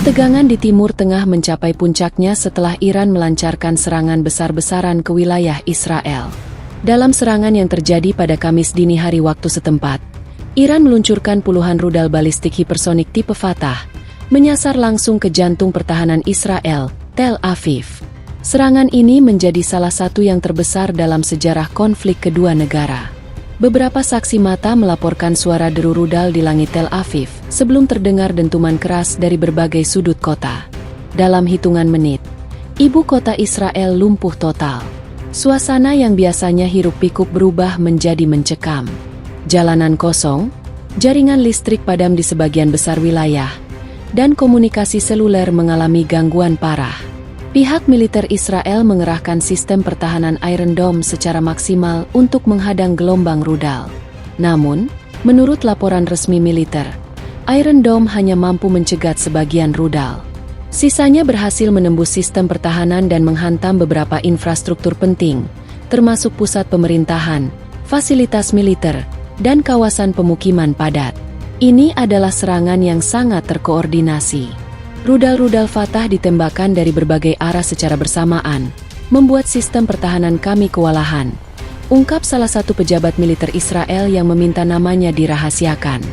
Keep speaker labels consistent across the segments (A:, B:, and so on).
A: Ketegangan di Timur Tengah mencapai puncaknya setelah Iran melancarkan serangan besar-besaran ke wilayah Israel. Dalam serangan yang terjadi pada Kamis dini hari waktu setempat, Iran meluncurkan puluhan rudal balistik hipersonik tipe Fatah, menyasar langsung ke jantung pertahanan Israel, Tel Aviv. Serangan ini menjadi salah satu yang terbesar dalam sejarah konflik kedua negara. Beberapa saksi mata melaporkan suara deru rudal di langit Tel Aviv sebelum terdengar dentuman keras dari berbagai sudut kota. Dalam hitungan menit, ibu kota Israel lumpuh total. Suasana yang biasanya hiruk-pikuk berubah menjadi mencekam. Jalanan kosong, jaringan listrik padam di sebagian besar wilayah, dan komunikasi seluler mengalami gangguan parah. Pihak militer Israel mengerahkan sistem pertahanan Iron Dome secara maksimal untuk menghadang gelombang rudal. Namun, menurut laporan resmi militer, Iron Dome hanya mampu mencegat sebagian rudal. Sisanya berhasil menembus sistem pertahanan dan menghantam beberapa infrastruktur penting, termasuk pusat pemerintahan, fasilitas militer, dan kawasan pemukiman padat. Ini adalah serangan yang sangat terkoordinasi. Rudal-rudal Fatah ditembakkan dari berbagai arah secara bersamaan, membuat sistem pertahanan kami kewalahan, ungkap salah satu pejabat militer Israel yang meminta namanya dirahasiakan.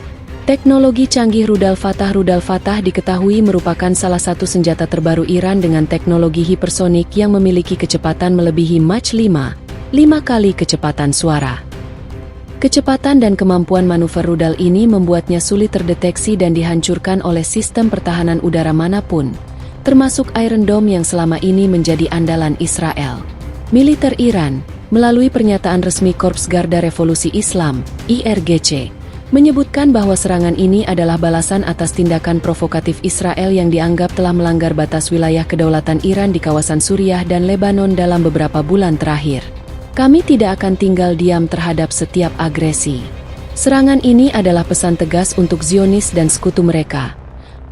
A: Teknologi canggih rudal Fatah diketahui merupakan salah satu senjata terbaru Iran dengan teknologi hipersonik yang memiliki kecepatan melebihi Mach 5 kali kecepatan suara. Kecepatan dan kemampuan manuver rudal ini membuatnya sulit terdeteksi dan dihancurkan oleh sistem pertahanan udara manapun, termasuk Iron Dome yang selama ini menjadi andalan Israel. Militer Iran, melalui pernyataan resmi Korps Garda Revolusi Islam, IRGC, menyebutkan bahwa serangan ini adalah balasan atas tindakan provokatif Israel yang dianggap telah melanggar batas wilayah kedaulatan Iran di kawasan Suriah dan Lebanon dalam beberapa bulan terakhir. Kami tidak akan tinggal diam terhadap setiap agresi. Serangan ini adalah pesan tegas untuk Zionis dan sekutu mereka,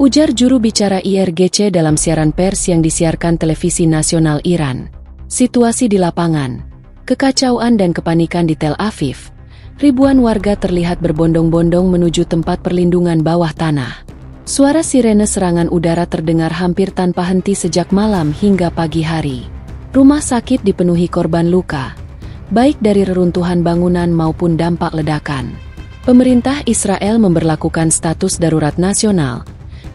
A: ujar juru bicara IRGC dalam siaran pers yang disiarkan televisi nasional Iran. Situasi di lapangan, kekacauan dan kepanikan di Tel Aviv. Ribuan warga terlihat berbondong-bondong menuju tempat perlindungan bawah tanah. Suara sirene serangan udara terdengar hampir tanpa henti sejak malam hingga pagi hari. Rumah sakit dipenuhi korban luka, baik dari reruntuhan bangunan maupun dampak ledakan. Pemerintah Israel memberlakukan status darurat nasional,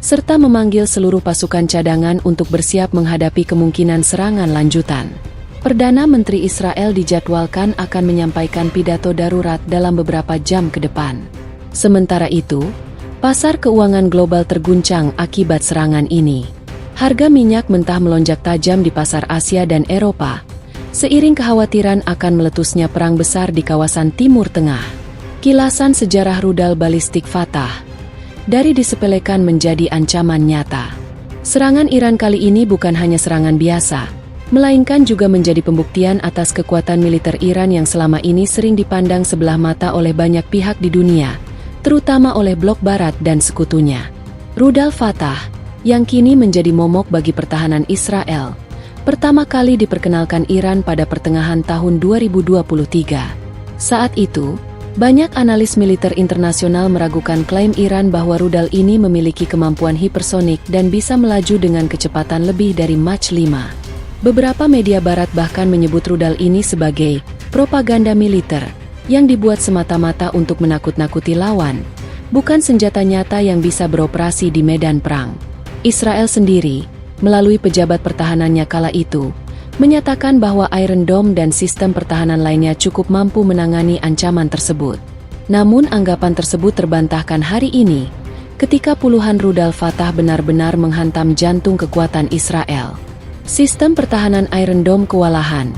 A: serta memanggil seluruh pasukan cadangan untuk bersiap menghadapi kemungkinan serangan lanjutan. Perdana Menteri Israel dijadwalkan akan menyampaikan pidato darurat dalam beberapa jam ke depan. Sementara itu, pasar keuangan global terguncang akibat serangan ini. Harga minyak mentah melonjak tajam di pasar Asia dan Eropa, seiring kekhawatiran akan meletusnya perang besar di kawasan Timur Tengah. Kilasan sejarah rudal balistik Fatah, dari disepelekan menjadi ancaman nyata. Serangan Iran kali ini bukan hanya serangan biasa, melainkan juga menjadi pembuktian atas kekuatan militer Iran yang selama ini sering dipandang sebelah mata oleh banyak pihak di dunia, terutama oleh blok barat dan sekutunya. Rudal Fatah, yang kini menjadi momok bagi pertahanan Israel, pertama kali diperkenalkan Iran pada pertengahan tahun 2023. Saat itu, banyak analis militer internasional meragukan klaim Iran bahwa rudal ini memiliki kemampuan hipersonik dan bisa melaju dengan kecepatan lebih dari Mach 5. Beberapa media barat bahkan menyebut rudal ini sebagai propaganda militer yang dibuat semata-mata untuk menakut-nakuti lawan, bukan senjata nyata yang bisa beroperasi di medan perang. Israel sendiri, melalui pejabat pertahanannya kala itu, menyatakan bahwa Iron Dome dan sistem pertahanan lainnya cukup mampu menangani ancaman tersebut. Namun anggapan tersebut terbantahkan hari ini, ketika puluhan rudal Fatah benar-benar menghantam jantung kekuatan Israel. Sistem pertahanan Iron Dome kewalahan,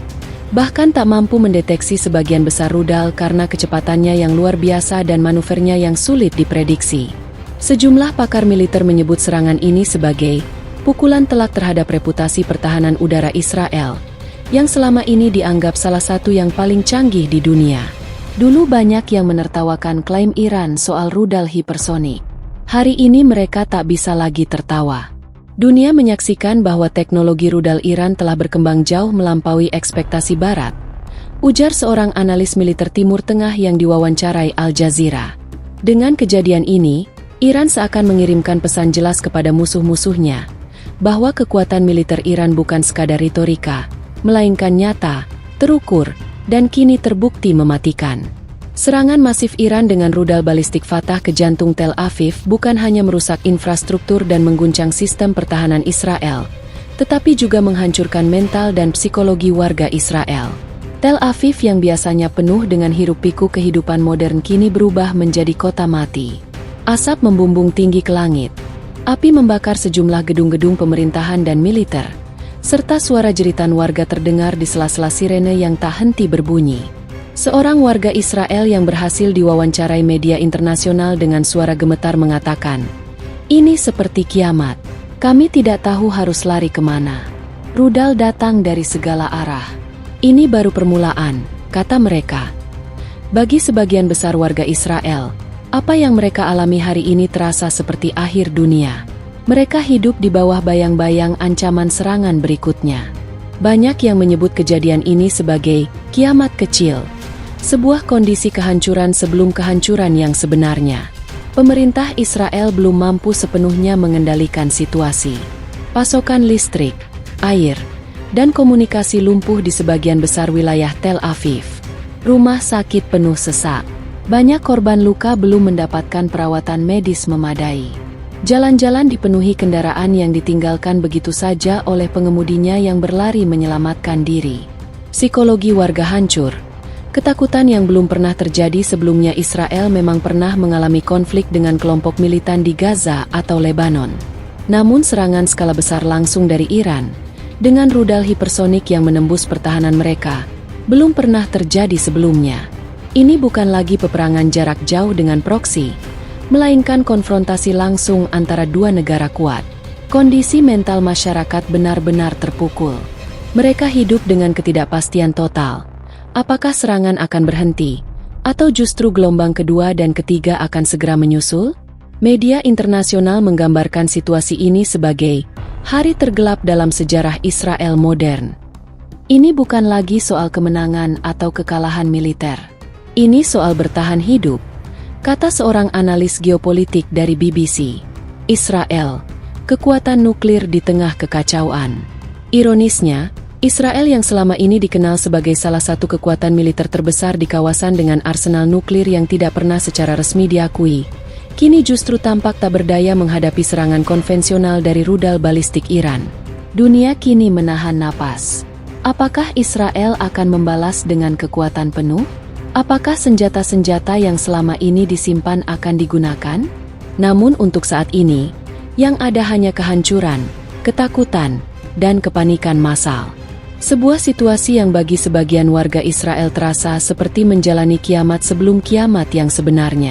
A: bahkan tak mampu mendeteksi sebagian besar rudal karena kecepatannya yang luar biasa dan manuvernya yang sulit diprediksi. Sejumlah pakar militer menyebut serangan ini sebagai pukulan telak terhadap reputasi pertahanan udara Israel, yang selama ini dianggap salah satu yang paling canggih di dunia. Dulu banyak yang menertawakan klaim Iran soal rudal hipersonik. Hari ini mereka tak bisa lagi tertawa. Dunia menyaksikan bahwa teknologi rudal Iran telah berkembang jauh melampaui ekspektasi Barat, ujar seorang analis militer Timur Tengah yang diwawancarai Al Jazeera. Dengan kejadian ini, Iran seakan mengirimkan pesan jelas kepada musuh-musuhnya, bahwa kekuatan militer Iran bukan sekadar retorika, melainkan nyata, terukur, dan kini terbukti mematikan. Serangan masif Iran dengan rudal balistik Fatah ke jantung Tel Aviv bukan hanya merusak infrastruktur dan mengguncang sistem pertahanan Israel, tetapi juga menghancurkan mental dan psikologi warga Israel. Tel Aviv yang biasanya penuh dengan hiruk-pikuk kehidupan modern kini berubah menjadi kota mati. Asap membumbung tinggi ke langit. Api membakar sejumlah gedung-gedung pemerintahan dan militer, serta suara jeritan warga terdengar di sela-sela sirene yang tak henti berbunyi. Seorang warga Israel yang berhasil diwawancarai media internasional dengan suara gemetar mengatakan, "Ini seperti kiamat. Kami tidak tahu harus lari kemana. Rudal datang dari segala arah. Ini baru permulaan," kata mereka. Bagi sebagian besar warga Israel, apa yang mereka alami hari ini terasa seperti akhir dunia. Mereka hidup di bawah bayang-bayang ancaman serangan berikutnya. Banyak yang menyebut kejadian ini sebagai kiamat kecil, sebuah kondisi kehancuran sebelum kehancuran yang sebenarnya. Pemerintah Israel belum mampu sepenuhnya mengendalikan situasi. Pasokan listrik, air, dan komunikasi lumpuh di sebagian besar wilayah Tel Aviv. Rumah sakit penuh sesak. Banyak korban luka belum mendapatkan perawatan medis memadai. Jalan-jalan dipenuhi kendaraan yang ditinggalkan begitu saja oleh pengemudinya yang berlari menyelamatkan diri. Psikologi warga hancur. Ketakutan yang belum pernah terjadi sebelumnya. Israel memang pernah mengalami konflik dengan kelompok militan di Gaza atau Lebanon. Namun serangan skala besar langsung dari Iran, dengan rudal hipersonik yang menembus pertahanan mereka, belum pernah terjadi sebelumnya. Ini bukan lagi peperangan jarak jauh dengan proksi, melainkan konfrontasi langsung antara dua negara kuat. Kondisi mental masyarakat benar-benar terpukul. Mereka hidup dengan ketidakpastian total. Apakah serangan akan berhenti, atau justru gelombang kedua dan ketiga akan segera menyusul? Media internasional menggambarkan situasi ini sebagai hari tergelap dalam sejarah Israel modern. Ini bukan lagi soal kemenangan atau kekalahan militer. Ini soal bertahan hidup, kata seorang analis geopolitik dari BBC. Israel, kekuatan nuklir di tengah kekacauan. Ironisnya, Israel yang selama ini dikenal sebagai salah satu kekuatan militer terbesar di kawasan dengan arsenal nuklir yang tidak pernah secara resmi diakui, kini justru tampak tak berdaya menghadapi serangan konvensional dari rudal balistik Iran. Dunia kini menahan napas. Apakah Israel akan membalas dengan kekuatan penuh? Apakah senjata-senjata yang selama ini disimpan akan digunakan? Namun untuk saat ini, yang ada hanya kehancuran, ketakutan, dan kepanikan massal. Sebuah situasi yang bagi sebagian warga Israel terasa seperti menjalani kiamat sebelum kiamat yang sebenarnya.